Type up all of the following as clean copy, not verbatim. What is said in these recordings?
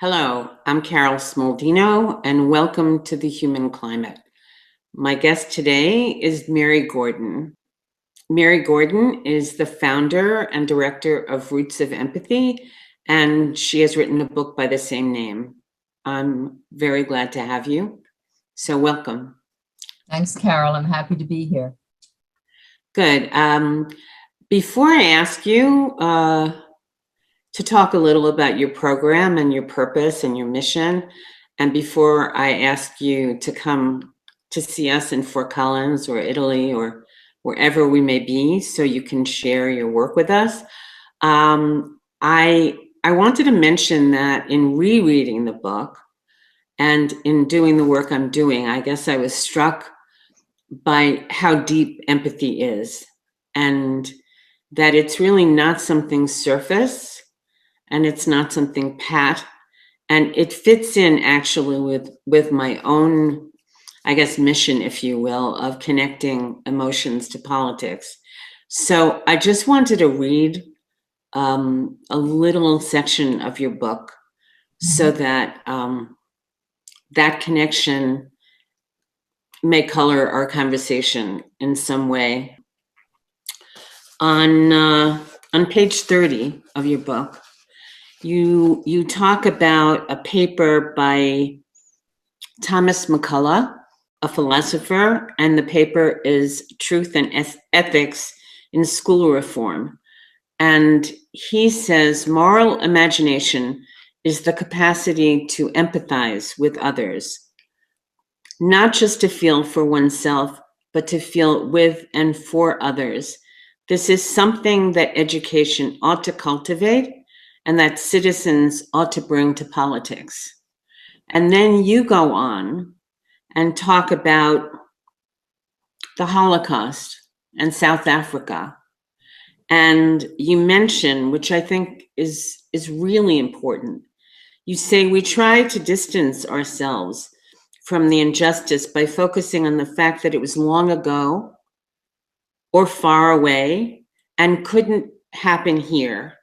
Hello, I'm Carol Smaldino, and welcome to The Human Climate. My guest today is Mary Gordon. Mary Gordon is the founder and director of Roots of Empathy, and she has written a book by the same name. I'm very glad to have you, so welcome. Thanks, Carol. I'm happy to be here. Good. Before I ask you to talk a little about your program and your purpose and your mission, and before I ask you to come to see us in Fort Collins or Italy or wherever we may be so you can share your work with us, I wanted to mention that in rereading the book and in doing the work I'm doing, I guess I was struck by how deep empathy is, and that it's really not something surface, and it's not something pat, and it fits in actually with my own, I guess, mission, if you will, of connecting emotions to politics. So I just wanted to read a little section of your book so that that connection may color our conversation in some way. On page 30 of your book, you talk about a paper by Thomas McCullough, a philosopher, and the paper is Truth and Ethics in School Reform. And he says moral imagination is the capacity to empathize with others, not just to feel for oneself, but to feel with and for others. This is something that education ought to cultivate and that citizens ought to bring to politics. And then you go on and talk about the Holocaust and South Africa. And you mention, which I think is really important, you say we try to distance ourselves from the injustice by focusing on the fact that it was long ago or far away and couldn't happen here.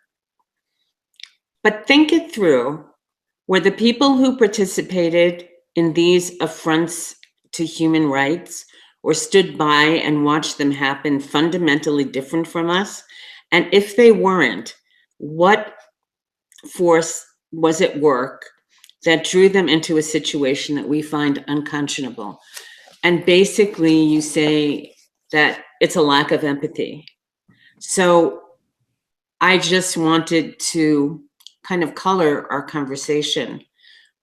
But think it through. Were the people who participated in these affronts to human rights or stood by and watched them happen fundamentally different from us? And if they weren't, what force was at work that drew them into a situation that we find unconscionable? And basically you say that it's a lack of empathy. So I just wanted to kind of color our conversation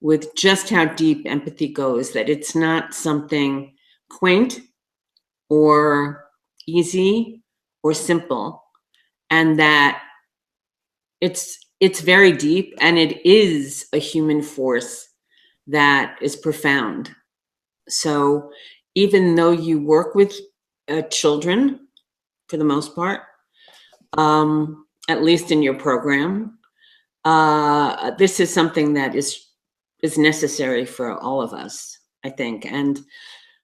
with just how deep empathy goes, that it's not something quaint or easy or simple, and that it's very deep, and it is a human force that is profound. So even though you work with children for the most part, at least in your program, this is something that is necessary for all of us, I think. And,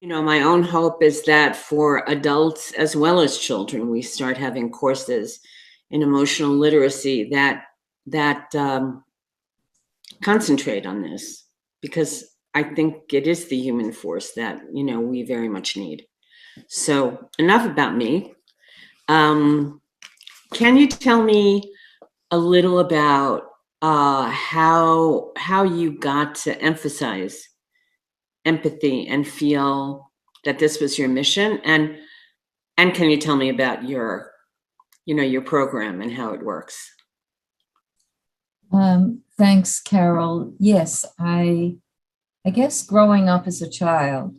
you know, my own hope is that for adults as well as children, we start having courses in emotional literacy that concentrate on this, because I think it is the human force that, you know, we very much need. So enough about me. Can you tell me a little about how you got to emphasize empathy and feel that this was your mission, and can you tell me about your program and how it works? Thanks, Carol. Yes, I guess growing up as a child,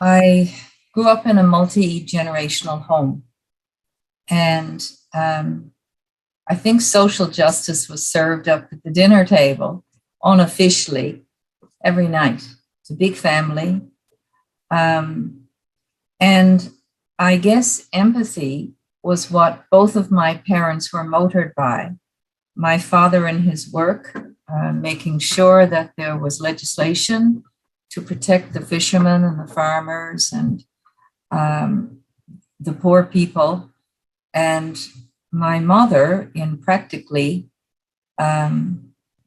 I grew up in a multi-generational home, and I think social justice was served up at the dinner table unofficially every night. It's a big family. And I guess empathy was what both of my parents were motored by. My father in his work, making sure that there was legislation to protect the fishermen and the farmers and the poor people. And my mother in practically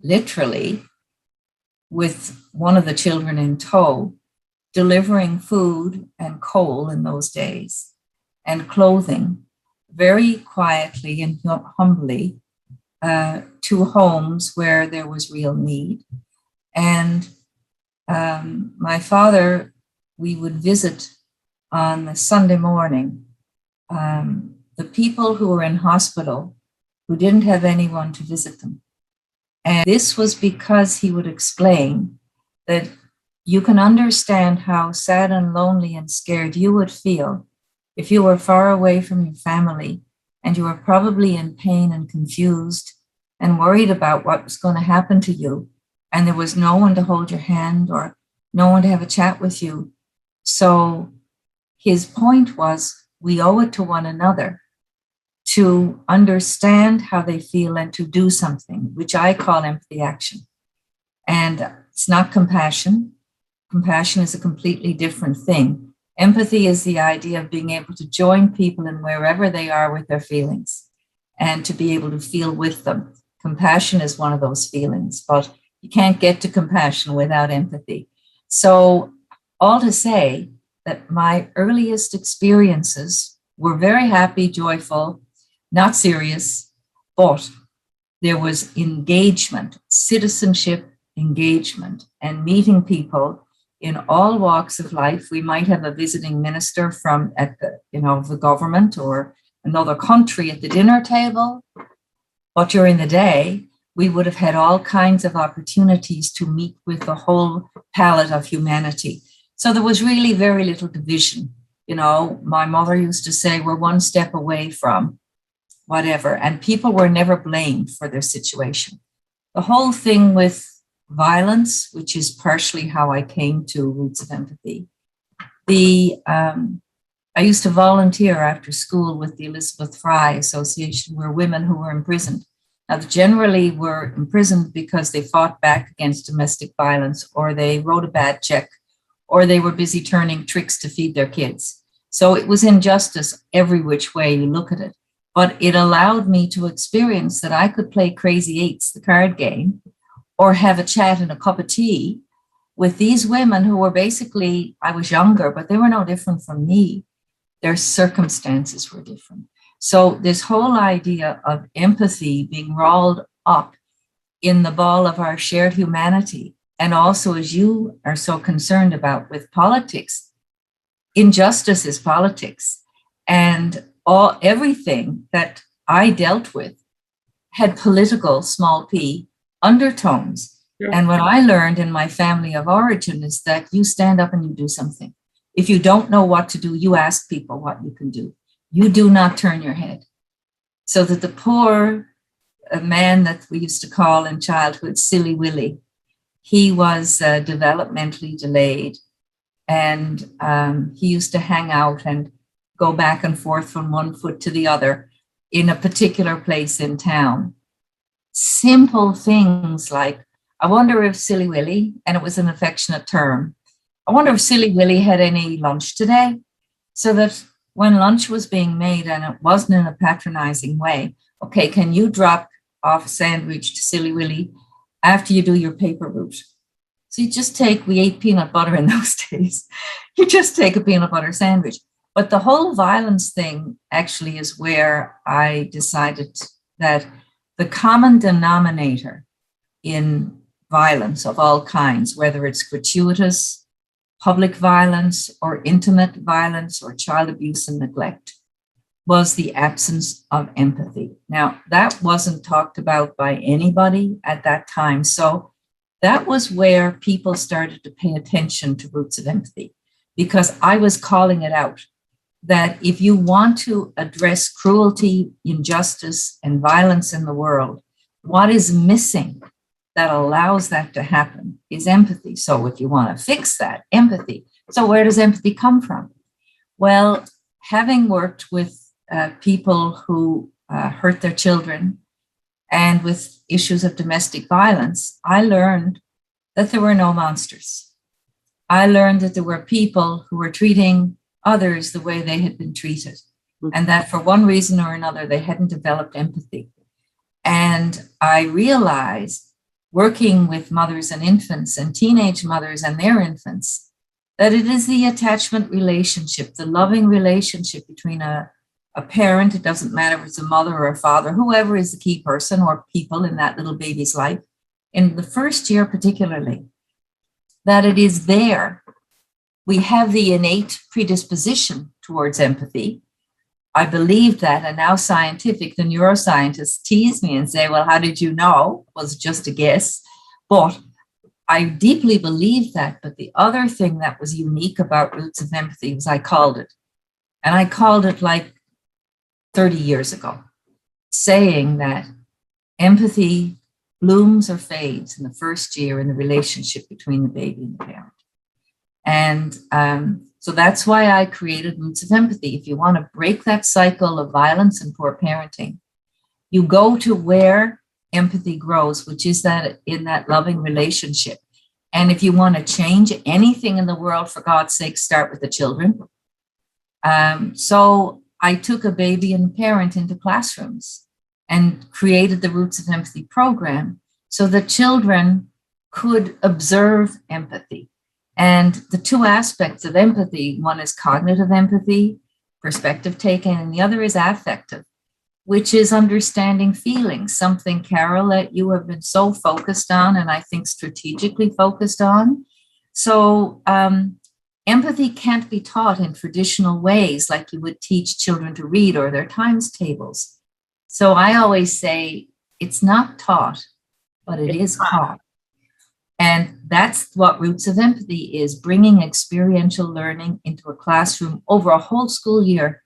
literally with one of the children in tow, delivering food and coal in those days and clothing very quietly and humbly to homes where there was real need. And my father, we would visit on the Sunday morning the people who were in hospital who didn't have anyone to visit them. And this was because he would explain that you can understand how sad and lonely and scared you would feel if you were far away from your family and you were probably in pain and confused and worried about what was going to happen to you. And there was no one to hold your hand or no one to have a chat with you. So his point was, we owe it to one another to understand how they feel and to do something, which I call empathy action. And it's not compassion. Compassion is a completely different thing. Empathy is the idea of being able to join people in wherever they are with their feelings and to be able to feel with them. Compassion is one of those feelings, but you can't get to compassion without empathy. So all to say that my earliest experiences were very happy, joyful, not serious, but there was engagement, citizenship engagement, and meeting people in all walks of life. We might have a visiting minister from the government or another country at the dinner table, but during the day, we would have had all kinds of opportunities to meet with the whole palette of humanity. So there was really very little division. My mother used to say, we're one step away from whatever, and people were never blamed for their situation. The whole thing with violence, which is partially how I came to Roots of Empathy. I used to volunteer after school with the Elizabeth Fry Association, where women who were imprisoned. Now, generally were imprisoned because they fought back against domestic violence, or they wrote a bad check, or they were busy turning tricks to feed their kids. So it was injustice every which way you look at it. But it allowed me to experience that I could play Crazy Eights, the card game, or have a chat and a cup of tea with these women who were basically, I was younger, but they were no different from me. Their circumstances were different. So this whole idea of empathy being rolled up in the ball of our shared humanity, and also, as you are so concerned about with politics, injustice is politics. And everything that I dealt with had political, small p, undertones. Yeah. And what I learned in my family of origin is that you stand up and you do something. If you don't know what to do, you ask people what you can do. You do not turn your head. So that the poor man that we used to call in childhood Silly Willy, he was developmentally delayed. And he used to hang out and go back and forth from one foot to the other in a particular place in town. Simple things like, I wonder if Silly Willy, and it was an affectionate term, I wonder if Silly Willy had any lunch today, so that when lunch was being made and it wasn't in a patronizing way, okay, can you drop off a sandwich to Silly Willy after you do your paper route? So we ate peanut butter in those days. You just take a peanut butter sandwich. But the whole violence thing actually is where I decided that the common denominator in violence of all kinds, whether it's gratuitous, public violence, or intimate violence, or child abuse and neglect, was the absence of empathy. Now, that wasn't talked about by anybody at that time. So that was where people started to pay attention to Roots of Empathy, because I was calling it out, that if you want to address cruelty, injustice, and violence in the world, what is missing that allows that to happen is empathy. So if you want to fix that, empathy. So where does empathy come from? Well, having worked with people who hurt their children and with issues of domestic violence, I learned that there were no monsters. I learned that there were people who were treating others the way they had been treated, and that for one reason or another, they hadn't developed empathy. And I realized, working with mothers and infants and teenage mothers and their infants, that it is the attachment relationship, the loving relationship between a parent, it doesn't matter if it's a mother or a father, whoever is the key person or people in that little baby's life, in the first year particularly, that it is there. We have the innate predisposition towards empathy. I believe that, and now the neuroscientists tease me and say, well, how did you know? It was just a guess. But I deeply believe that. But the other thing that was unique about Roots of Empathy was I called it. And I called it like 30 years ago, saying that empathy blooms or fades in the first year in the relationship between the baby and the parent. And so that's why I created Roots of Empathy. If you want to break that cycle of violence and poor parenting, you go to where empathy grows, which is that in that loving relationship. And if you want to change anything in the world, for God's sake, start with the children. So I took a baby and a parent into classrooms and created the Roots of Empathy program so that children could observe empathy. And the two aspects of empathy, one is cognitive empathy, perspective taking, and the other is affective, which is understanding feelings, something, Carol, that you have been so focused on, and I think strategically focused on. So empathy can't be taught in traditional ways like you would teach children to read or their times tables. So I always say it's not taught, but it is caught. And that's what Roots of Empathy is, bringing experiential learning into a classroom over a whole school year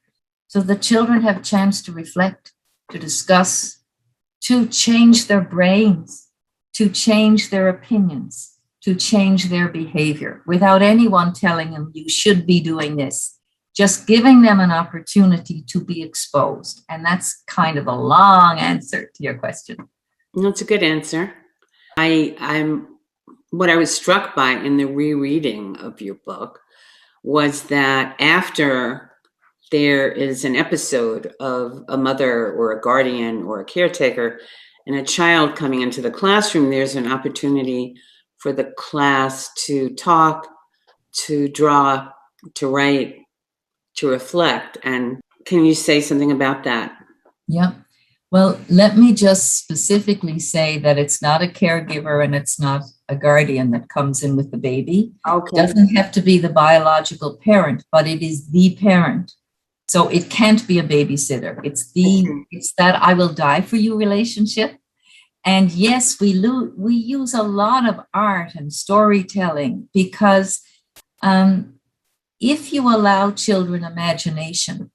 so the children have a chance to reflect, to discuss, to change their brains, to change their opinions, to change their behavior without anyone telling them you should be doing this, just giving them an opportunity to be exposed. And that's kind of a long answer to your question. That's a good answer. What I was struck by in the rereading of your book was that after there is an episode of a mother or a guardian or a caretaker and a child coming into the classroom, there's an opportunity for the class to talk, to draw, to write, to reflect. And can you say something about that? Yeah. Well, let me just specifically say that it's not a caregiver and it's not a guardian that comes in with the baby. Okay. It doesn't have to be the biological parent, but it is the parent. So it can't be a babysitter. It's that I will die for you relationship. And yes, we use a lot of art and storytelling because if you allow children imagination,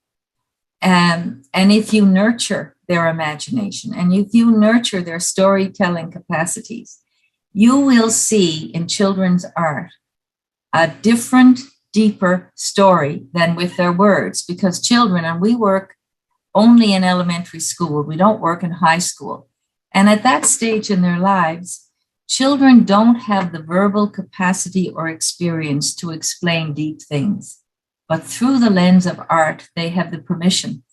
and if you nurture their imagination and if you nurture their storytelling capacities, you will see in children's art a different, deeper story than with their words, because children, and we work only in elementary school, we don't work in high school. And at that stage in their lives, children don't have the verbal capacity or experience to explain deep things. But through the lens of art, they have the permission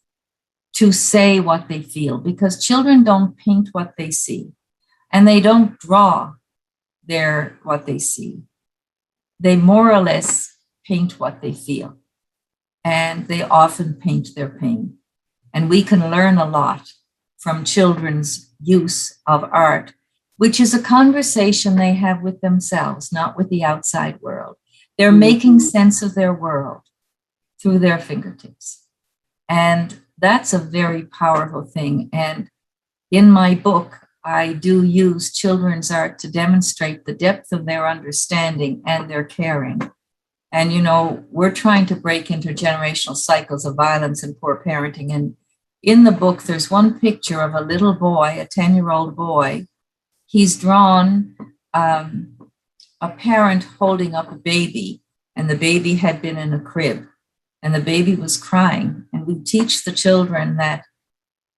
to say what they feel, because children don't paint what they see and they don't draw what they see. They more or less paint what they feel, and they often paint their pain. And we can learn a lot from children's use of art, which is a conversation they have with themselves, not with the outside world. They're making sense of their world through their fingertips. And that's a very powerful thing. And in my book, I do use children's art to demonstrate the depth of their understanding and their caring. And, you know, we're trying to break intergenerational cycles of violence and poor parenting. And in the book, there's one picture of a little boy, a 10-year-old boy. He's drawn a parent holding up a baby, and the baby had been in a crib. And the baby was crying. And we teach the children that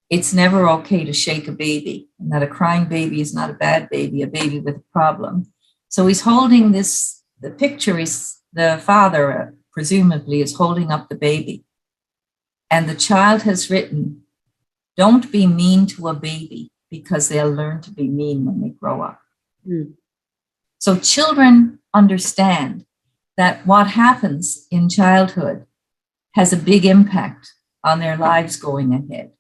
it's never okay to shake a baby, and that a crying baby is not a bad baby, a baby with a problem. So he's holding this, the picture is the father, presumably, is holding up the baby. And the child has written, "Don't be mean to a baby. because they'll learn to be mean when they grow up. Mm. So children understand that what happens in childhood has a big impact on their lives going ahead.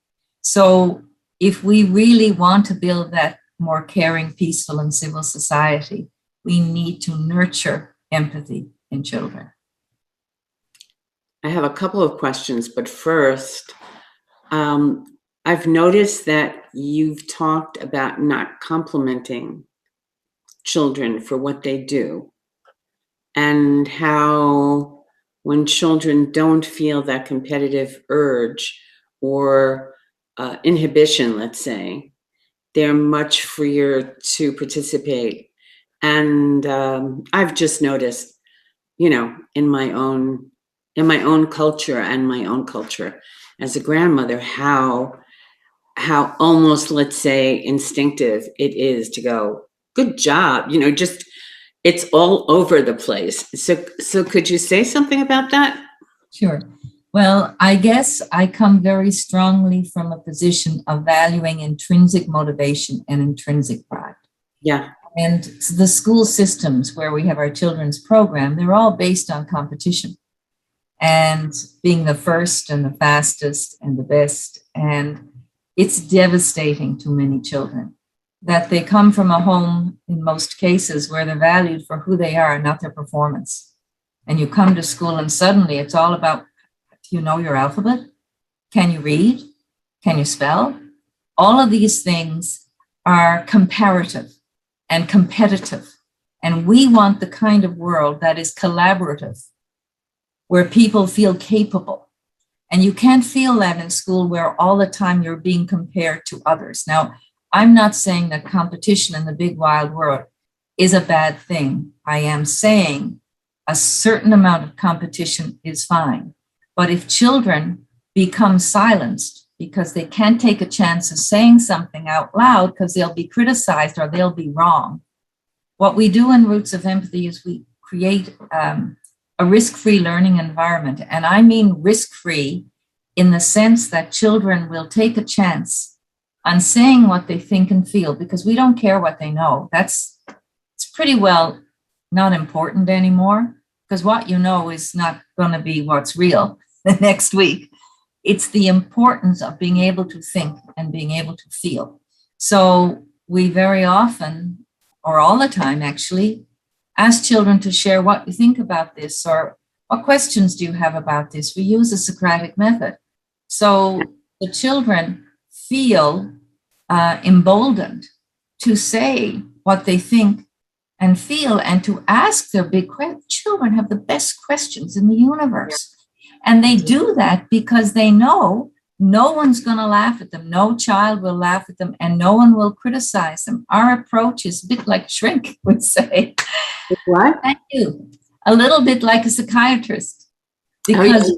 So if we really want to build that more caring, peaceful, and civil society, we need to nurture empathy in children. I have a couple of questions, but first, I've noticed that you've talked about not complimenting children for what they do, and how when children don't feel that competitive urge or inhibition, let's say, they're much freer to participate. And I've just noticed, in my own culture and my own culture as a grandmother, how almost, let's say, instinctive it is to go, good job, just it's all over the place. So could you say something about that? Sure. Well, I guess I come very strongly from a position of valuing intrinsic motivation and intrinsic pride. Yeah. And the school systems where we have our children's program, they're all based on competition and being the first and the fastest and the best. And it's devastating to many children that they come from a home, in most cases, where they're valued for who they are, not their performance. And you come to school and suddenly it's all about, do you know your alphabet? Can you read? Can you spell? All of these things are comparative and competitive. And we want the kind of world that is collaborative, where people feel capable. And you can't feel that in school where all the time you're being compared to others. Now, I'm not saying that competition in the big wild world is a bad thing. I am saying a certain amount of competition is fine. But if children become silenced because they can't take a chance of saying something out loud because they'll be criticized or they'll be wrong, what we do in Roots of Empathy is we create a risk-free learning environment. And I mean risk-free in the sense that children will take a chance on saying what they think and feel, because we don't care what they know. It's pretty well not important anymore, because what you know is not going to be what's real the next week. It's the importance of being able to think and being able to feel. So we very often, or all the time actually, ask children to share what you think about this, or what questions do you have about this? We use the Socratic method. So the children feel emboldened to say what they think and feel and to ask their big questions. Children have the best questions in the universe. And they do that because they know no one's going to laugh at them. No child will laugh at them and no one will criticize them. Our approach is a bit like Shrink would say. What? Thank you. A little bit like a psychiatrist, because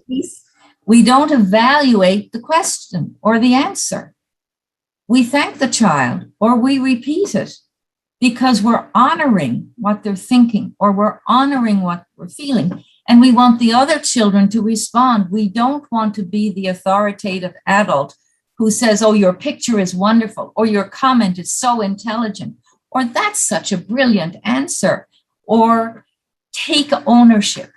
we don't evaluate the question or the answer. We thank the child or we repeat it because we're honoring what they're thinking or we're honoring what we're feeling. And we want the other children to respond. We don't want to be the authoritative adult who says, oh, your picture is wonderful, or your comment is so intelligent, or that's such a brilliant answer, or take ownership.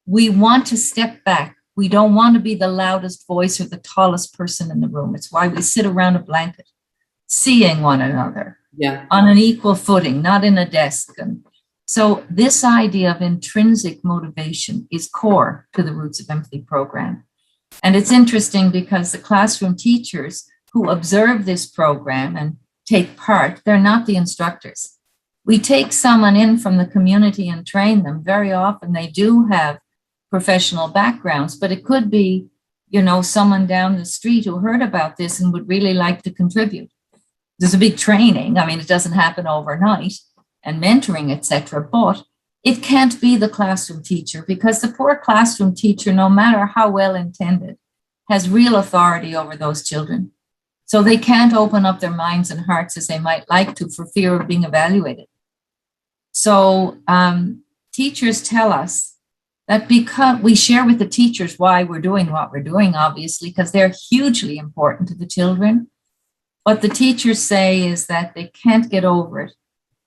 We want to step back. We don't want to be the loudest voice or the tallest person in the room. It's why we sit around a blanket, seeing one another on an equal footing, not in a desk. And so this idea of intrinsic motivation is core to the Roots of Empathy program. And it's interesting because the classroom teachers who observe this program and take part, they're not the instructors. We take someone in from the community and train them. Very often they do have professional backgrounds, but it could be, someone down the street who heard about this and would really like to contribute. There's a big training. I mean, it doesn't happen overnight, and mentoring, etc. But it can't be the classroom teacher, because the poor classroom teacher, no matter how well intended, has real authority over those children. So they can't open up their minds and hearts as they might like to for fear of being evaluated. So teachers tell us that, because we share with the teachers why we're doing what we're doing, obviously, because they're hugely important to the children. what the teachers say is that they can't get over it,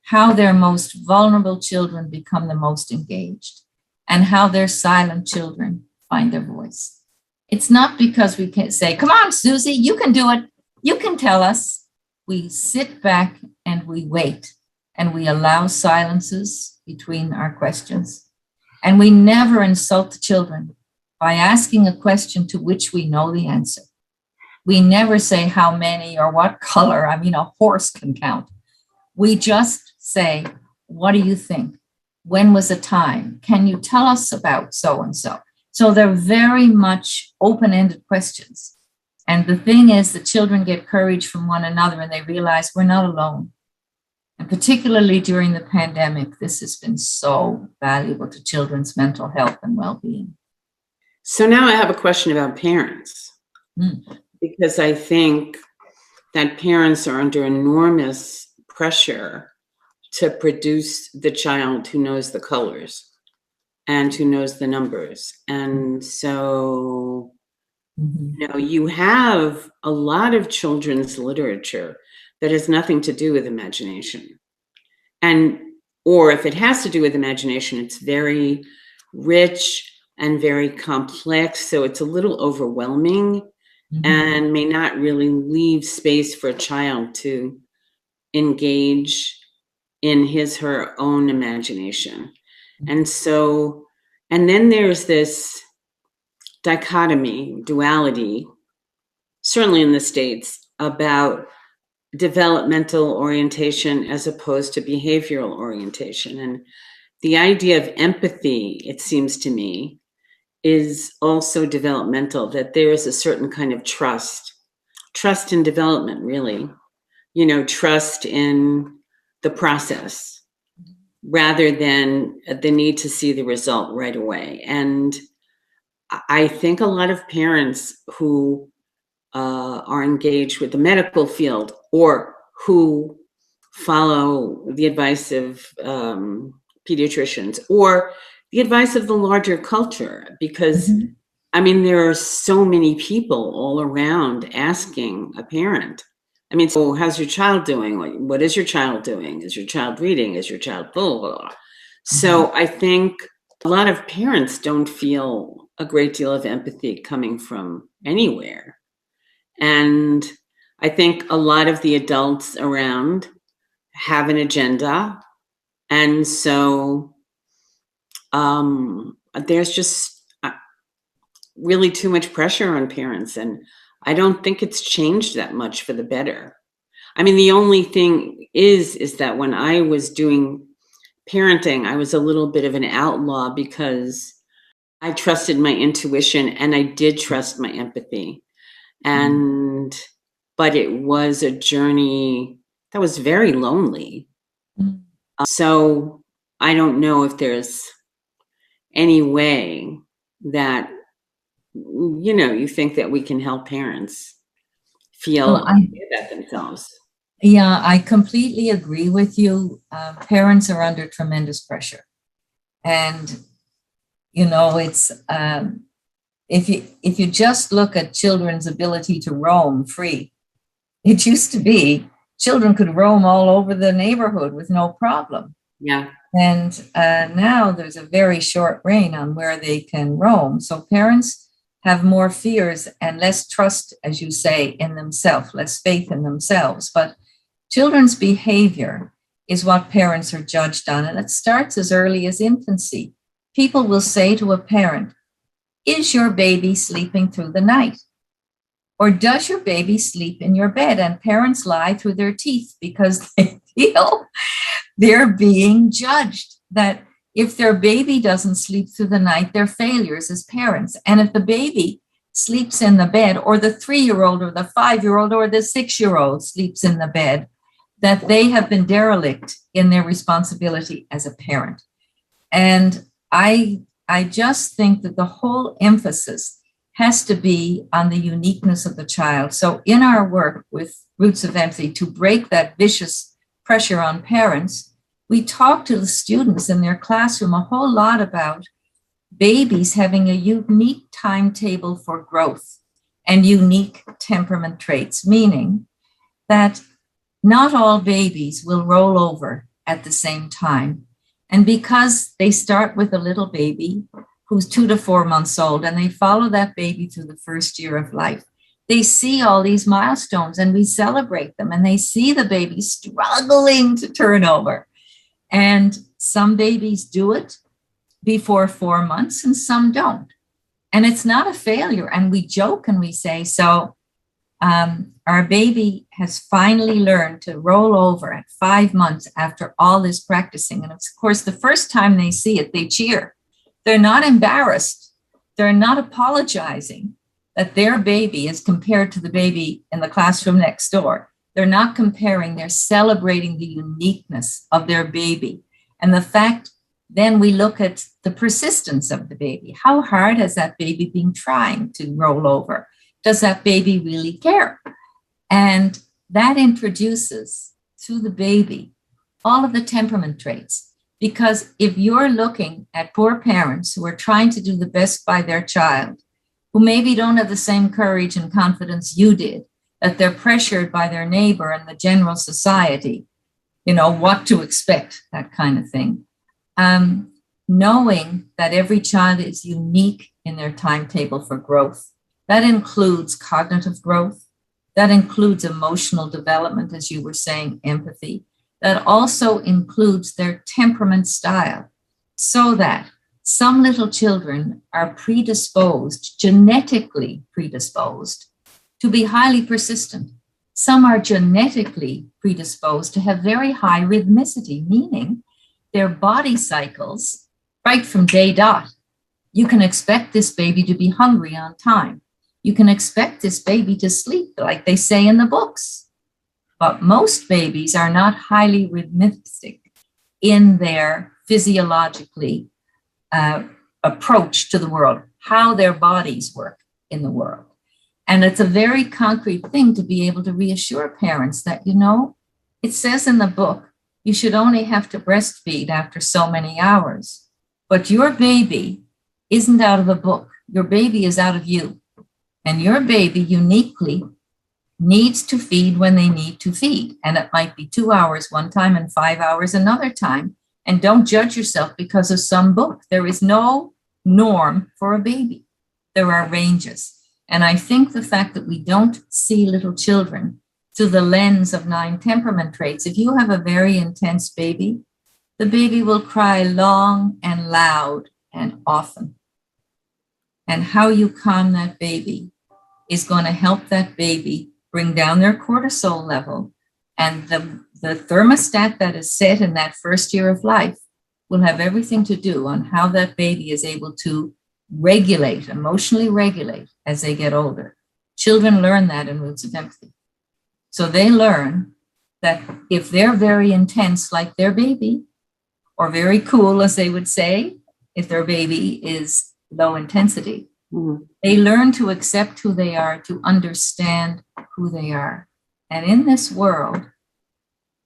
how their most vulnerable children become the most engaged, and how their silent children find their voice. It's not because we can say, come on, Susie, you can do it. You can tell us. We sit back and we wait, and we allow silences between our questions. And we never insult the children by asking a question to which we know the answer. We never say how many or what color. I mean, a horse can count. We just say, what do you think? When was the time? Can you tell us about so-and-so? So they're very much open-ended questions. And the thing is, the children get courage from one another and they realize we're not alone. And particularly during the pandemic, this has been so valuable to children's mental health and well-being. So now I have a question about parents, Mm. because I think that parents are under enormous pressure to produce the child who knows the colors and who knows the numbers. And so, you have a lot of children's literature that has nothing to do with imagination. Or if it has to do with imagination, it's very rich and very complex. So it's a little overwhelming and may not really leave space for a child to engage in her own imagination. And so, and then there's this duality, certainly in the States, about developmental orientation as opposed to behavioral orientation. And the idea of empathy, it seems to me, is also developmental, that there is a certain kind of trust in development, really, trust in the process rather than the need to see the result right away. And I think a lot of parents who are engaged with the medical field or who follow the advice of pediatricians or the advice of the larger culture, because I mean, there are so many people all around asking a parent, I mean, so how's your child doing? What is your child doing? Is your child reading? Is your child blah, blah, blah. So I think a lot of parents don't feel a great deal of empathy coming from anywhere. And I think a lot of the adults around have an agenda. And so there's just really too much pressure on parents. And I don't think it's changed that much for the better. I mean, the only thing is that when I was doing parenting, I was a little bit of an outlaw because I trusted my intuition and I did trust my empathy. But it was a journey that was very lonely. So I don't know if there's any way that, you think that we can help parents feel good about themselves. Yeah, I completely agree with you. Parents are under tremendous pressure. And, it's, if you just look at children's ability to roam free, it used to be children could roam all over the neighborhood with no problem. Yeah. And now there's a very short rein on where they can roam. So parents have more fears and less trust, as you say, in themselves, less faith in themselves. But children's behavior is what parents are judged on. And it starts as early as infancy. People will say to a parent, is your baby sleeping through the night? Or does your baby sleep in your bed? And parents lie through their teeth because they feel they're being judged, that if their baby doesn't sleep through the night, they're failures as parents. And if the baby sleeps in the bed, or the 3-year-old or the 5-year-old or the 6-year-old sleeps in the bed, that they have been derelict in their responsibility as a parent. And I just think that the whole emphasis has to be on the uniqueness of the child. So in our work with Roots of Empathy, to break that vicious pressure on parents, we talk to the students in their classroom a whole lot about babies having a unique timetable for growth and unique temperament traits, meaning that not all babies will roll over at the same time. And because they start with a little baby who's 2 to 4 months old, and they follow that baby through the first year of life, they see all these milestones and we celebrate them, and they see the baby struggling to turn over. And some babies do it before 4 months and some don't. And it's not a failure. And we joke and we say, so our baby has finally learned to roll over at 5 months after all this practicing. And of course, the first time they see it, they cheer. They're not embarrassed. They're not apologizing that their baby is compared to the baby in the classroom next door. They're not comparing, they're celebrating the uniqueness of their baby. And the fact, then we look at the persistence of the baby. How hard has that baby been trying to roll over? Does that baby really care? And that introduces to the baby all of the temperament traits. Because if you're looking at poor parents who are trying to do the best by their child, who maybe don't have the same courage and confidence you did, that they're pressured by their neighbor and the general society, what to expect, that kind of thing. Knowing that every child is unique in their timetable for growth. That includes cognitive growth. That includes emotional development, as you were saying, empathy. That also includes their temperament style, so that some little children are predisposed, genetically predisposed, to be highly persistent. Some are genetically predisposed to have very high rhythmicity, meaning their body cycles, right from day dot. You can expect this baby to be hungry on time. You can expect this baby to sleep, like they say in the books. But most babies are not highly rhythmic in their physiologically approach to the world, how their bodies work in the world. And it's a very concrete thing to be able to reassure parents that, it says in the book, you should only have to breastfeed after so many hours. But your baby isn't out of a book. Your baby is out of you. And your baby uniquely needs to feed when they need to feed. And it might be 2 hours one time and 5 hours another time. And don't judge yourself because of some book. There is no norm for a baby. There are ranges. And I think the fact that we don't see little children through the lens of 9 temperament traits, if you have a very intense baby, the baby will cry long and loud and often. And how you calm that baby is going to help that baby bring down their cortisol level. And the thermostat that is set in that first year of life will have everything to do on how that baby is able to regulate, emotionally regulate as they get older. Children learn that in Roots of Empathy. So they learn that if they're very intense like their baby, or very cool, as they would say, if their baby is low intensity, they learn to accept who they are, to understand who they are. And in this world,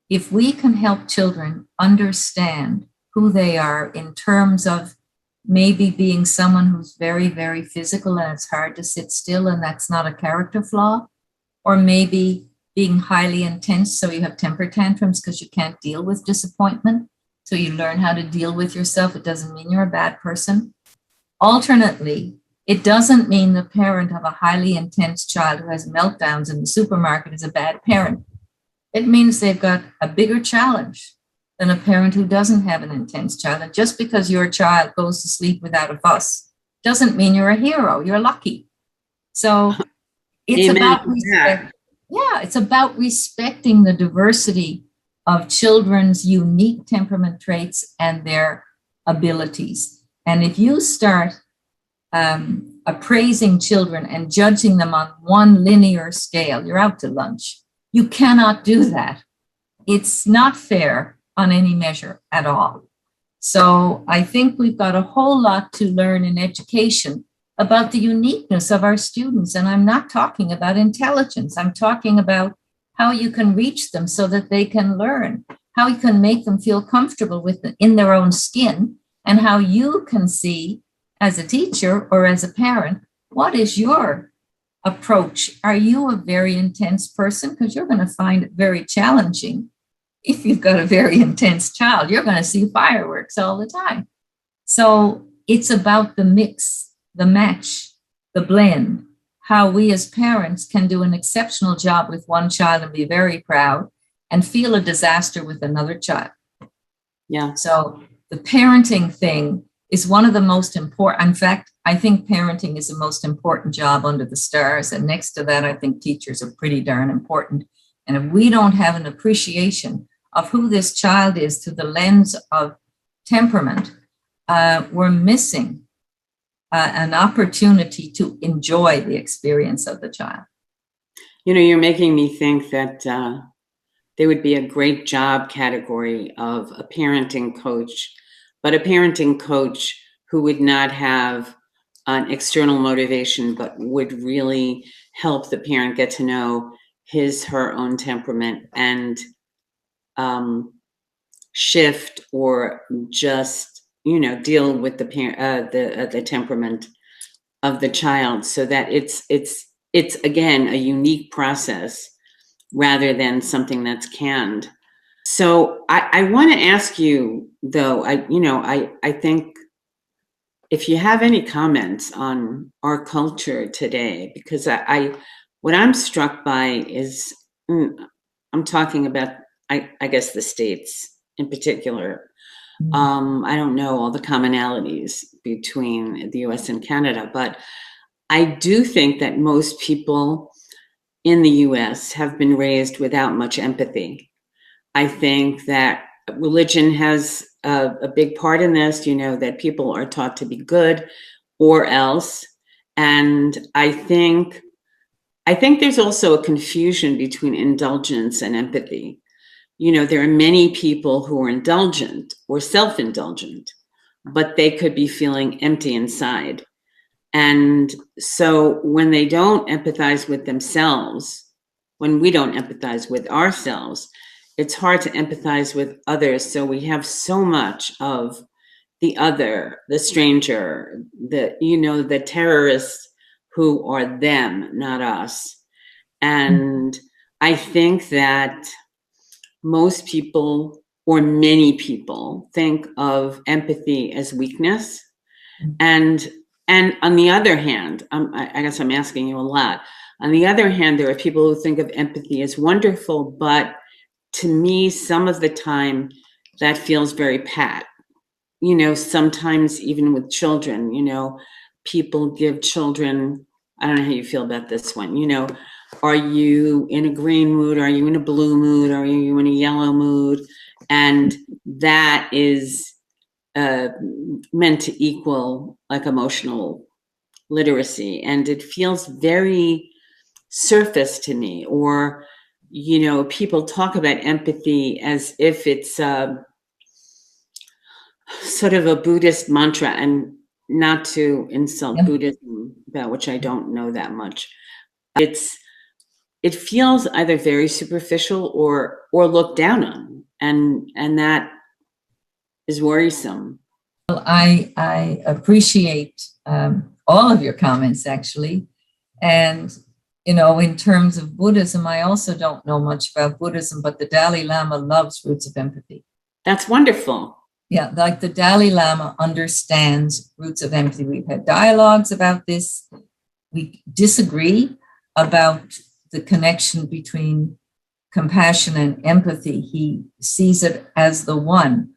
if we can help children understand who they are in terms of maybe being someone who's very, very physical and it's hard to sit still and that's not a character flaw, or maybe being highly intense so you have temper tantrums because you can't deal with disappointment, so you learn how to deal with yourself. It doesn't mean you're a bad person. Alternately, it doesn't mean the parent of a highly intense child who has meltdowns in the supermarket is a bad parent. It means they've got a bigger challenge than a parent who doesn't have an intense child. And just because your child goes to sleep without a fuss doesn't mean you're a hero. You're lucky. So it's about respect. Yeah, it's about respecting the diversity of children's unique temperament traits and their abilities. And if you start appraising children and judging them on one linear scale, you're out to lunch. You cannot do that. It's not fair on any measure at all. So I think we've got a whole lot to learn in education about the uniqueness of our students. And I'm not talking about intelligence. I'm talking about how you can reach them so that they can learn, how you can make them feel comfortable in their own skin, and how you can see as a teacher or as a parent, what is your approach. Are you a very intense person? Because you're going to find it very challenging. If you've got a very intense child, you're going to see fireworks all the time. So it's about the mix, the match, the blend, how we as parents can do an exceptional job with one child and be very proud and feel a disaster with another child. Yeah. So the parenting thing is one of the most important. In fact, I think parenting is the most important job under the stars. And next to that, I think teachers are pretty darn important. And if we don't have an appreciation of who this child is through the lens of temperament, we're missing an opportunity to enjoy the experience of the child. You know, you're making me think that there would be a great job category of a parenting coach, but a parenting coach who would not have an external motivation, but would really help the parent get to know her own temperament and shift or just, deal with the temperament of the child, so that it's again a unique process rather than something that's canned. So I want to ask you, though, I think if you have any comments on our culture today, because what I'm struck by is, I'm talking about, I guess, the States in particular. I don't know all the commonalities between the US and Canada, but I do think that most people in the US have been raised without much empathy. I think that religion has a big part in this, that people are taught to be good or else. And I think there's also a confusion between indulgence and empathy. There are many people who are indulgent or self-indulgent, but they could be feeling empty inside. And so when they don't empathize with themselves, when we don't empathize with ourselves, it's hard to empathize with others. So we have so much of the other, the stranger, the terrorists who are them, not us. And I think that most people, or many people, think of empathy as weakness. And on the other hand, I guess I'm asking you a lot. On the other hand, there are people who think of empathy as wonderful, but to me, some of the time that feels very pat. Sometimes even with children, people give children, I don't know how you feel about this one, are you in a green mood? Are you in a blue mood? Are you in a yellow mood? And that is meant to equal like emotional literacy. And it feels very surface to me. Or, people talk about empathy as if it's sort of a Buddhist mantra, and not to insult Buddhism, about which I don't know that much. It feels either very superficial or looked down on, and that is worrisome. Well, I appreciate all of your comments, actually. And, in terms of Buddhism, I also don't know much about Buddhism, but the Dalai Lama loves roots of empathy. That's wonderful. Yeah, like the Dalai Lama understands roots of empathy. We've had dialogues about this. We disagree about the connection between compassion and empathy. He sees it as the one.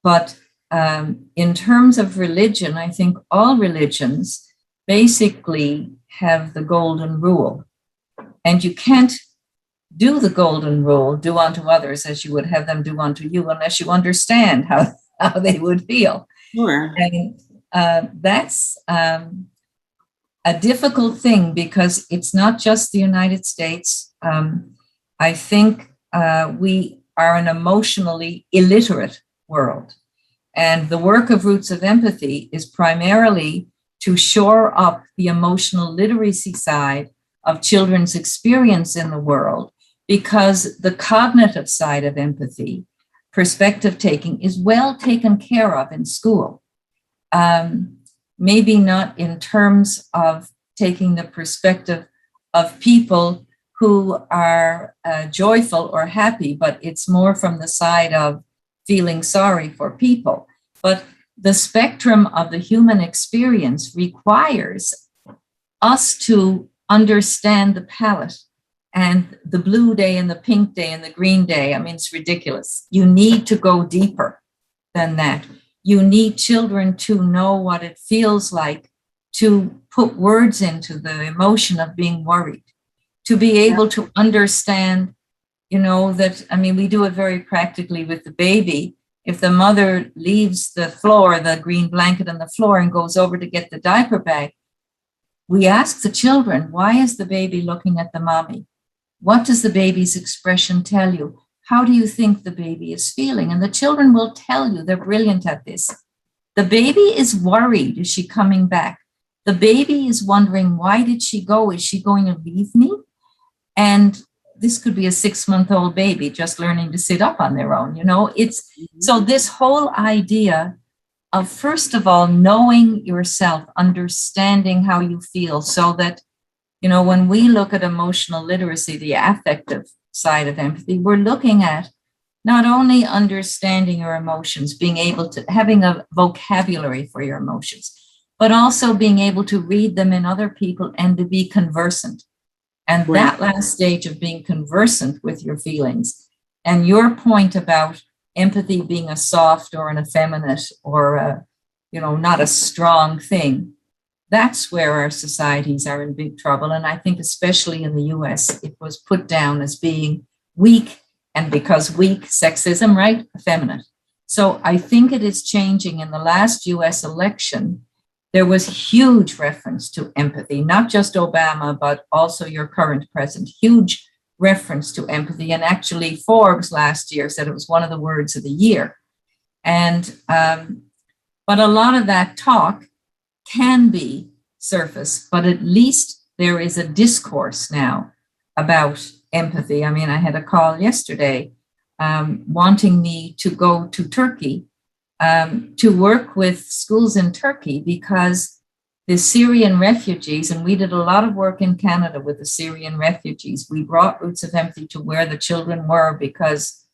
But in terms of religion, I think all religions basically have the golden rule. And you can't do the golden rule, do unto others as you would have them do unto you, unless you understand how they would feel. Sure. And that's a difficult thing, because it's not just the United States. I think we are an emotionally illiterate world. And the work of Roots of Empathy is primarily to shore up the emotional literacy side of children's experience in the world, because the cognitive side of empathy, perspective taking, is well taken care of in school. Maybe not in terms of taking the perspective of people who are joyful or happy, but it's more from the side of feeling sorry for people. But the spectrum of the human experience requires us to understand the palette and the blue day and the pink day and the green day. I mean, it's ridiculous. You need to go deeper than that. You need children to know what it feels like to put words into the emotion of being worried, to be able to understand, that, I mean, we do it very practically with the baby. If the mother leaves the floor, the green blanket on the floor, and goes over to get the diaper bag, we ask the children, why is the baby looking at the mommy? What does the baby's expression tell you? How do you think the baby is feeling? And the children will tell you. They're brilliant at this. The baby is worried. Is she coming back? The baby is wondering, why did she go? Is she going to leave me? And this could be a 6-month-old baby just learning to sit up on their own. So this whole idea of, first of all, knowing yourself, understanding how you feel, so that, when we look at emotional literacy, the affective side of empathy, we're looking at not only understanding your emotions, being able to, having a vocabulary for your emotions, but also being able to read them in other people and to be conversant. And that last stage of being conversant with your feelings, and your point about empathy being a soft or an effeminate or not a strong thing, that's where our societies are in big trouble. And I think especially in the US, it was put down as being weak, and because weak, sexism, right? Effeminate. So I think it is changing. In the last US election, there was huge reference to empathy, not just Obama, but also your current president, huge reference to empathy. And actually Forbes last year said it was one of the words of the year. And, but a lot of that talk can be surface, but at least there is a discourse now about empathy. I mean, I had a call yesterday wanting me to go to Turkey to work with schools in Turkey, because the Syrian refugees, and we did a lot of work in Canada with the Syrian refugees. We brought Roots of Empathy to where the children were because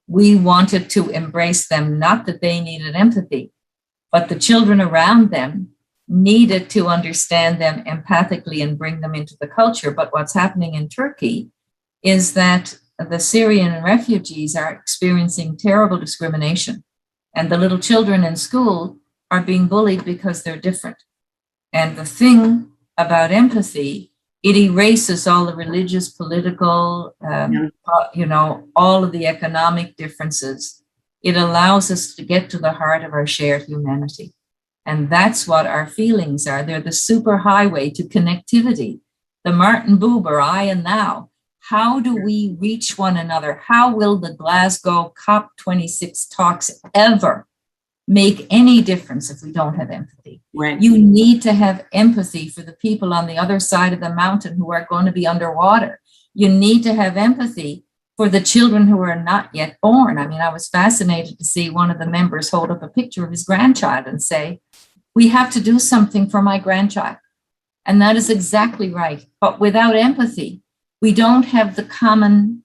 we wanted to embrace them, not that they needed empathy, but the children around them needed to understand them empathically and bring them into the culture. But what's happening in Turkey is that the Syrian refugees are experiencing terrible discrimination, and the little children in school are being bullied because they're different. And the thing about empathy, it erases all the religious, political, all of the economic differences. It allows us to get to the heart of our shared humanity. And that's what our feelings are. They're the super highway to connectivity. The Martin Buber, I and thou. How do we reach one another? How will the Glasgow COP26 talks ever make any difference if we don't have empathy? Right. You need to have empathy for the people on the other side of the mountain who are going to be underwater. You need to have empathy for the children who are not yet born. I mean, I was fascinated to see one of the members hold up a picture of his grandchild and say, we have to do something for my grandchild. And that is exactly right. But without empathy, we don't have the common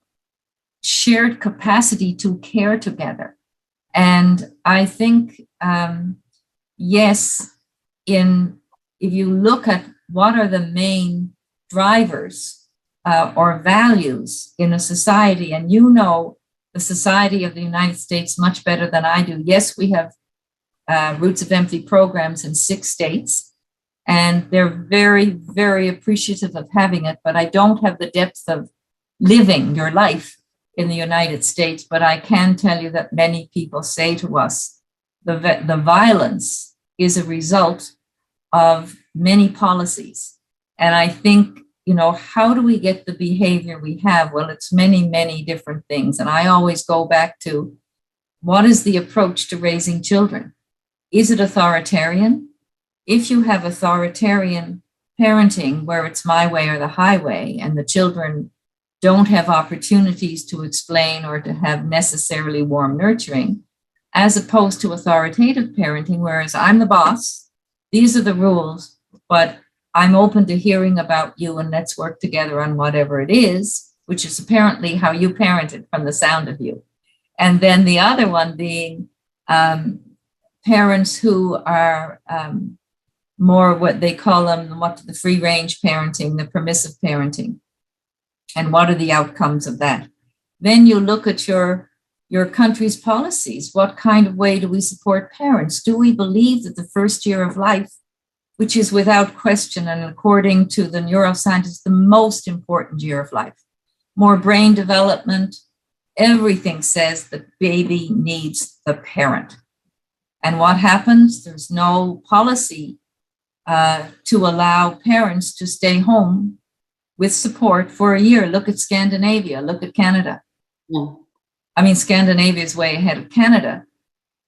shared capacity to care together. And I think, yes, if you look at what are the main drivers or values in a society, and the society of the United States much better than I do. Yes, we have Roots of Empathy programs in 6 states. And they're very, very appreciative of having it, but I don't have the depth of living your life in the United States. But I can tell you that many people say to us, the violence is a result of many policies. And I think, how do we get the behavior we have? Well, it's many, many different things. And I always go back to, what is the approach to raising children? Is it authoritarian? If you have authoritarian parenting where it's my way or the highway, and the children don't have opportunities to explain or to have necessarily warm nurturing, as opposed to authoritative parenting, whereas I'm the boss, these are the rules, but I'm open to hearing about you and let's work together on whatever it is, which is apparently how you parented from the sound of you. And then the other one being parents who are more what they call them, what the free range parenting, the permissive parenting, and what are the outcomes of that. Then you look at your country's policies. What kind of way do we support parents? Do we believe that the first year of life, which is without question and according to the neuroscientists, the most important year of life, more brain development, everything says the baby needs the parent. And what happens? There's no policy to allow parents to stay home with support for a year. Look at Scandinavia, look at Canada. Yeah. I mean, Scandinavia is way ahead of Canada.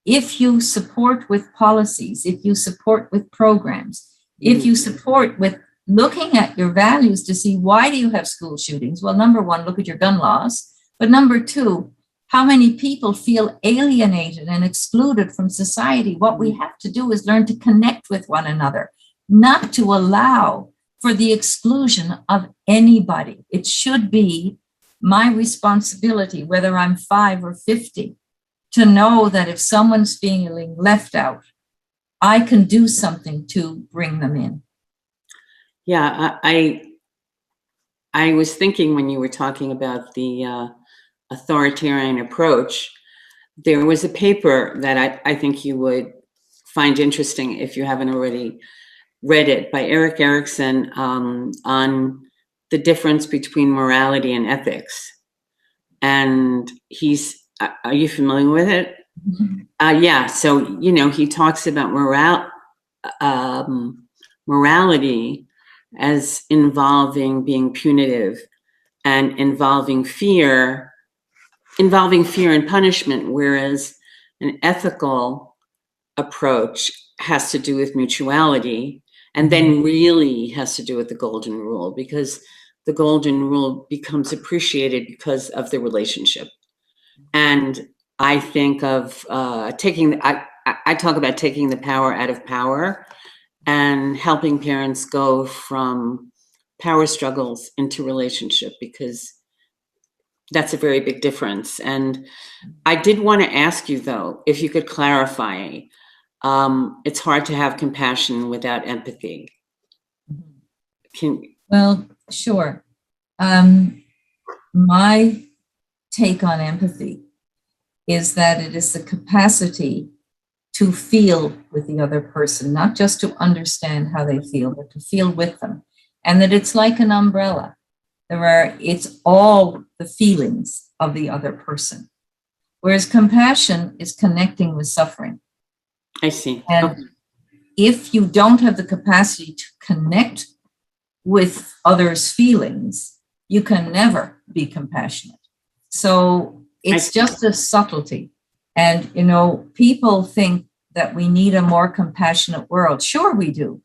If you support with policies, if you support with programs, if you support with looking at your values to see why do you have school shootings? Well, number one, look at your gun laws. But number two, how many people feel alienated and excluded from society? What we have to do is learn to connect with one another, not to allow for the exclusion of anybody. It should be my responsibility, whether I'm 5 or 50, to know that if someone's feeling left out, I can do something to bring them in. Yeah, I was thinking when you were talking about the authoritarian approach, there was a paper that I think you would find interesting if you haven't already read it, by Eric Erickson, on the difference between morality and ethics. And are you familiar with it? Mm-hmm. Yeah, so, he talks about morality as involving being punitive and involving fear and punishment, whereas an ethical approach has to do with mutuality, and then really has to do with the golden rule, because the golden rule becomes appreciated because of the relationship. And I think of I talk about taking the power out of power and helping parents go from power struggles into relationship, because that's a very big difference. And I did want to ask you, though, if you could clarify, it's hard to have compassion without empathy. Well, sure. My take on empathy is that it is the capacity to feel with the other person, not just to understand how they feel, but to feel with them. And that it's like an umbrella. It's all the feelings of the other person. Whereas compassion is connecting with suffering. I see. And if you don't have the capacity to connect with others' feelings, you can never be compassionate. So it's just a subtlety. And, people think that we need a more compassionate world. Sure, we do.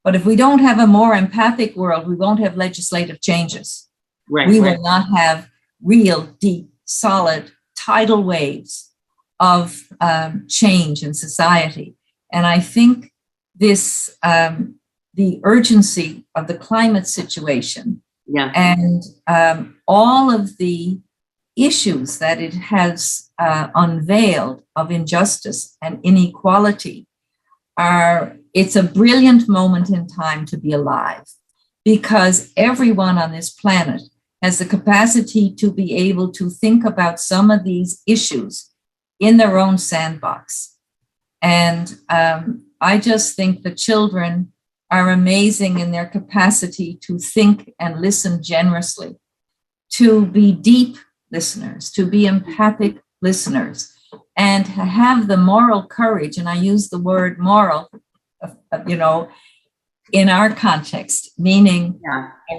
But if we don't have a more empathic world, we won't have legislative changes. We will not have real, deep, solid, tidal waves of change in society. And I think this, the urgency of the climate situation, and all of the issues that it has unveiled of injustice and inequality, it's a brilliant moment in time to be alive, because everyone on this planet has the capacity to be able to think about some of these issues in their own sandbox. And I just think the children are amazing in their capacity to think and listen generously, to be deep listeners, to be empathic listeners, and to have the moral courage, and I use the word moral, in our context, meaning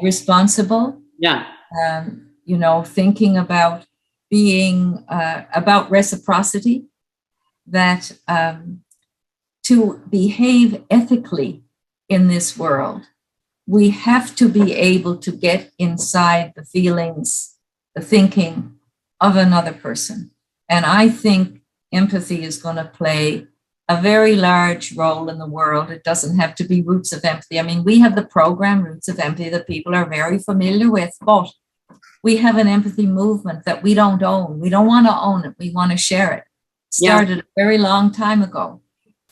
responsible, thinking about being, about reciprocity, that to behave ethically in this world, we have to be able to get inside the feelings, the thinking of another person. And I think empathy is going to play a very large role in the world. It doesn't have to be Roots of Empathy. I mean, we have the program Roots of Empathy that people are very familiar with, but we have an empathy movement that we don't own. We don't want to own it. We want to share it. Started a very long time ago,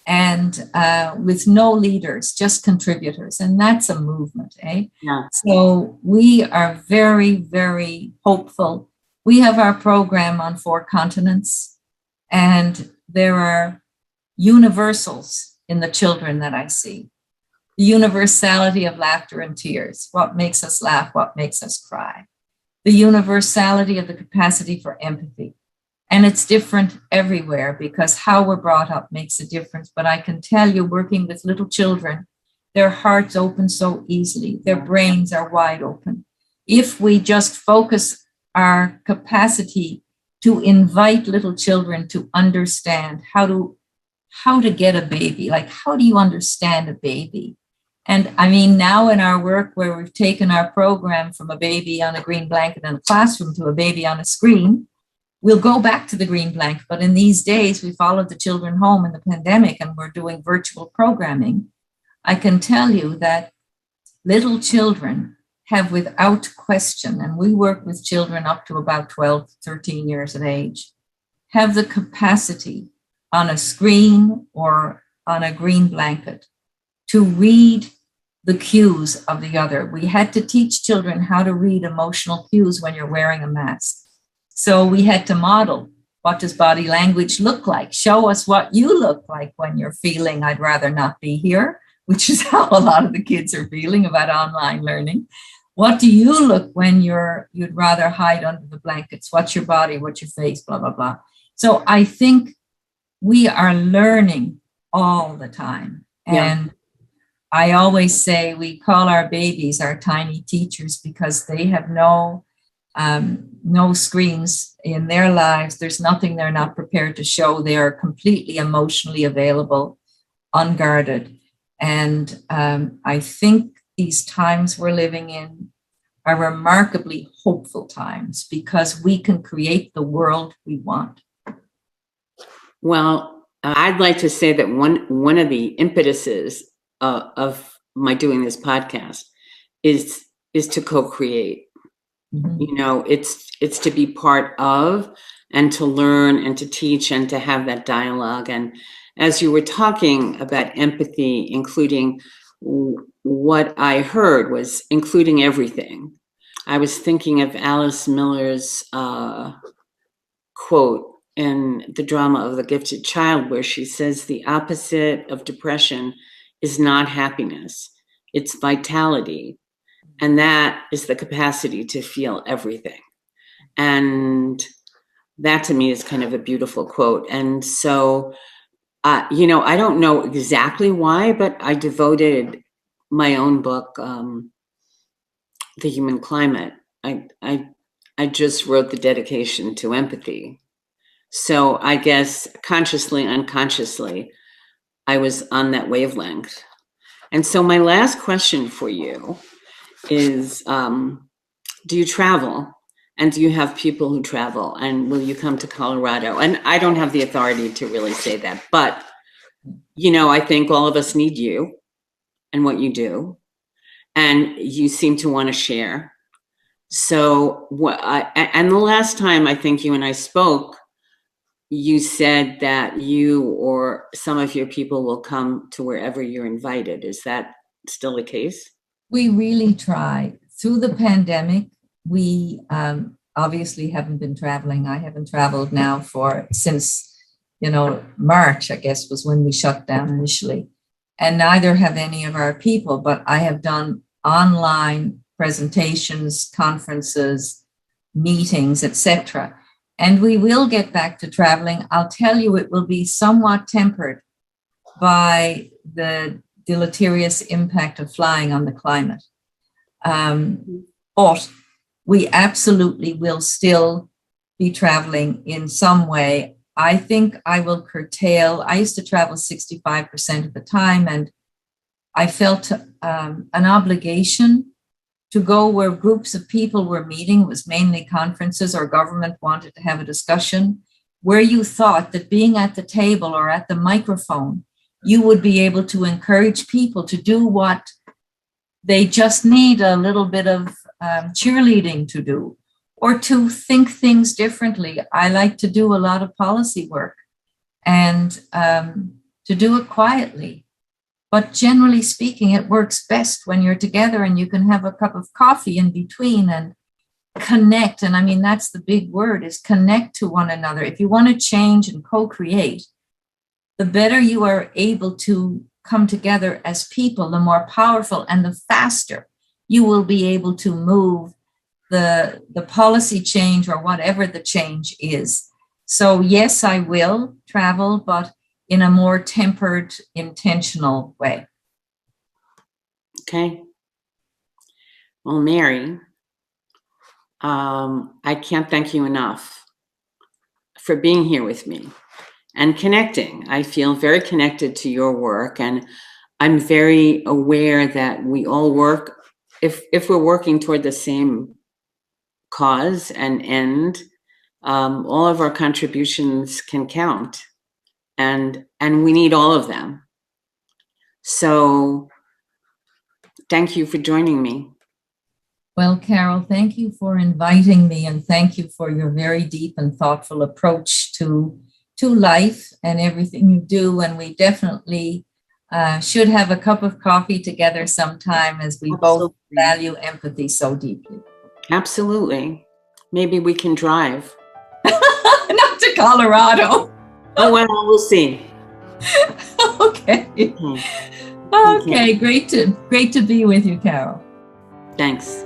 and with no leaders, just contributors. And that's a movement, eh? Yeah. So we are very, very hopeful. We have our program on 4 continents, and there are universals in the children that I see. The universality of laughter and tears. What makes us laugh? What makes us cry? The universality of the capacity for empathy. And it's different everywhere because how we're brought up makes a difference. But I can tell you, working with little children, their hearts open so easily. Their brains are wide open. If we just focus our capacity to invite little children to understand how to get a baby, like how do you understand a baby? And I mean, now in our work where we've taken our program from a baby on a green blanket in a classroom to a baby on a screen, we'll go back to the green blanket. But in these days, we followed the children home in the pandemic and we're doing virtual programming. I can tell you that little children have without question, and we work with children up to about 12, 13 years of age, have the capacity on a screen or on a green blanket to read the cues of the other. We had to teach children how to read emotional cues when you're wearing a mask. So we had to model, what does body language look like? Show us what you look like when you're feeling I'd rather not be here, which is how a lot of the kids are feeling about online learning. What do you look when you'd rather hide under the blankets? What's your body? What's your face? Blah, blah, blah. So I think we are learning all the time. And I always say we call our babies our tiny teachers because they have no screens in their lives. There's nothing they're not prepared to show. They are completely emotionally available, unguarded. And I think these times we're living in are remarkably hopeful times because we can create the world we want. Well, I'd like to say that one of the impetuses of my doing this podcast is to co-create. Mm-hmm. You know, it's to be part of and to learn and to teach and to have that dialogue. And as you were talking about empathy, including what I heard was including everything. I was thinking of Alice Miller's quote in The Drama of the Gifted Child, where she says the opposite of depression is not happiness, it's vitality. And that is the capacity to feel everything. And that to me is kind of a beautiful quote. And so, you know, I don't know exactly why, but I devoted my own book, The Human Climate. I just wrote the dedication to empathy. So I guess consciously, unconsciously, I was on that wavelength. And so my last question for you is, do you travel? And do you have people who travel? And will you come to Colorado? And I don't have the authority to really say that, but, you know, I think all of us need you and what you do. And you seem to want to share. So and the last time I think you and I spoke, you said that you or some of your people will come to wherever you're invited. Is that still the case? We really try. Through the pandemic, we obviously haven't been traveling. I haven't traveled now since, March, I guess, was when we shut down initially. And neither have any of our people, but I have done online presentations, conferences, meetings, etc. And we will get back to traveling. I'll tell you, it will be somewhat tempered by the deleterious impact of flying on the climate. But we absolutely will still be traveling in some way. I think I will curtail. I used to travel 65% of the time, and I felt an obligation to go where groups of people were meeting. It was mainly conferences or government wanted to have a discussion. where you thought that being at the table or at the microphone, you would be able to encourage people to do what they just need a little bit of cheerleading to do, or to think things differently. I like to do a lot of policy work and to do it quietly. But generally speaking, it works best when you're together and you can have a cup of coffee in between and connect. And I mean, that's the big word, is connect to one another. If you want to change and co-create, the better you are able to come together as people, the more powerful and the faster you will be able to move the policy change or whatever the change is. So yes, I will travel, but in a more tempered, intentional way. Okay. Well, Mary, I can't thank you enough for being here with me and connecting. I feel very connected to your work, and I'm very aware that we all work, if we're working toward the same cause and end, all of our contributions can count, and we need all of them. So thank you for joining me. Well, Carol, thank you for inviting me, and thank you for your very deep and thoughtful approach to life and everything you do. And we definitely should have a cup of coffee together sometime, as we both value empathy so deeply. Absolutely. Maybe we can drive. Not to Colorado. Oh, well, we'll see. Okay. Okay, great to be with you, Carol. Thanks.